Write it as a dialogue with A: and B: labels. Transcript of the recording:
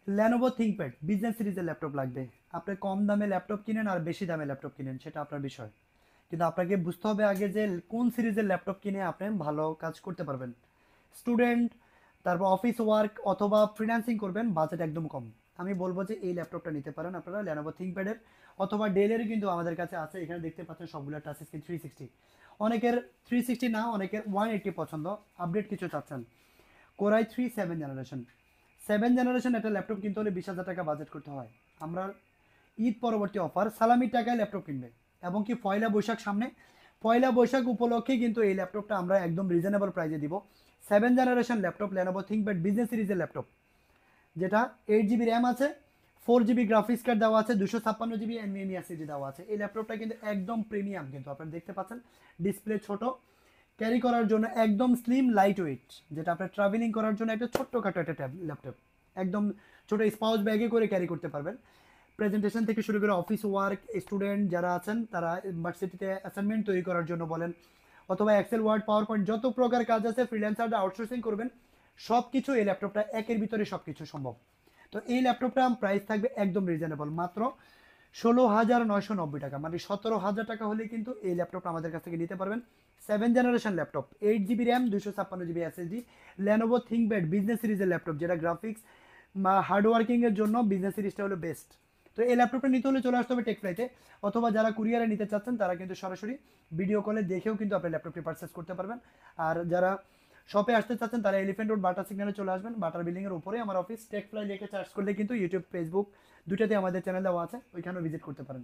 A: Lenovo ThinkPad business সিরিজের laptop লাগবে। আপনি কম দামে ল্যাপটপ কিনেন আর বেশি দামে ল্যাপটপ কিনেন সেটা আপনার বিষয়, কিন্তু আপনাকে বুঝতে হবে আগে যে কোন সিরিজের ল্যাপটপ কিনে আপনি ভালো কাজ করতে পারবেন। স্টুডেন্ট, তারপর অফিস ওয়ার্ক অথবা ফ্রিল্যান্সিং করবেন, বাজেট একদম কম, আমি বলবো যে এই ল্যাপটপটা নিতে পারেন আপনারা ল্যানোভো থিংকপ্যাডের। অথবা ডেলের কিন্তু আমাদের কাছে আছে, এখানে দেখতে পাচ্ছেন সবগুলো টাচ স্ক্রিন 360। অনেকের 360 না, অনেকের 180 পছন্দ, আপডেট কিছু চাচ্ছেন। কোরাই 3 7 জেনারেশন, 7 জেনারেশন একটা ল্যাপটপ কিনতে হলে 20,000 টাকা বাজেট করতে হয়। আমরা ঈদ পরবর্তী অফার সালামির টাকায় ল্যাপটপ কিনবে, এবং কি পয়লা বৈশাখ সামনে, পয়লা বৈশাখ উপলক্ষে কিন্তু এই ল্যাপটপটা আমরা একদম রিজনেবল প্রাইসে দিব। 7 generation laptop Lenovo ThinkPad business সিরিজের ল্যাপটপ, যেটা 8 জিবি র্যাম আছে, 4 জিবি গ্রাফিক্স কার্ড দেওয়া আছে, 256 জিবি এনভিএমই এসএসডি দেওয়া আছে। এই ল্যাপটপটা কিন্তু একদম প্রিমিয়াম, কিন্তু আপনারা দেখতে পাচ্ছেন ডিসপ্লে ছোট, ক্যারি করার জন্য একদম স্লিম লাইট ওয়েট, যেটা আপনার ট্রাভেলিং করার জন্য একটা ছোট্টখাটো একটা ল্যাপটপ, একদম ছোট স্পাউস ব্যাগে করে ক্যারি করতে পারবেন। প্রেজেন্টেশন থেকে শুরু করে অফিস ওয়ার্ক, স্টুডেন্ট যারা আছেন তারা ইউনিভার্সিটিতে অ্যাসাইনমেন্ট তৈরি করার জন্য বলেন, অথবা এক্সেল ওয়ার্ড পাওয়ার পয়েন্ট যত প্রকার কাজ আছে ফ্রিল্যান্সাররা আউটসোর্সিং করবেন, সব কিছু এই ল্যাপটপটা একের ভিতরে সব কিছু সম্ভব। তো এই ল্যাপটপটা প্রাইস থাকবে একদম রিজনেবল, মাত্র 16,990 টাকা, মানে 17,000 টাকা হলে কিন্তু এই ল্যাপটপটা আমাদের কাছ থেকে নিতে পারবেন। 7 generation laptop, 8 GB RAM, 256 GB SSD, Lenovo ThinkPad business সিরিজের ল্যাপটপ, যেটা গ্রাফিক্স বা হার্ড ওয়ার্কিংয়ের জন্য বিজনেস সিরিজটা হলো বেস্ট। তো এই ল্যাপটপটা নিতে হলে চলে আসতে হবে টেকফ্লাইতে, অথবা যারা কুরিয়ারে নিতে চাচ্ছেন তারা কিন্তু সরাসরি ভিডিও কলে দেখেও কিন্তু আপনি ল্যাপটপটি পারচেস করতে পারবেন। আর যারা শপে আসতে চাচ্ছেন তারা এলিফেন্ট রোড বাটার সিগনালে চলে আসবেন, বাটার বিল্ডিংয়ের উপরে আমার অফিস, টেকফ্লাই লিখে সার্চ করলে কিন্তু ইউটিউব ফেসবুক দুটাতে আমাদের চ্যানেল দেওয়া আছে, ওইখানেও ভিজিট করতে পারেন।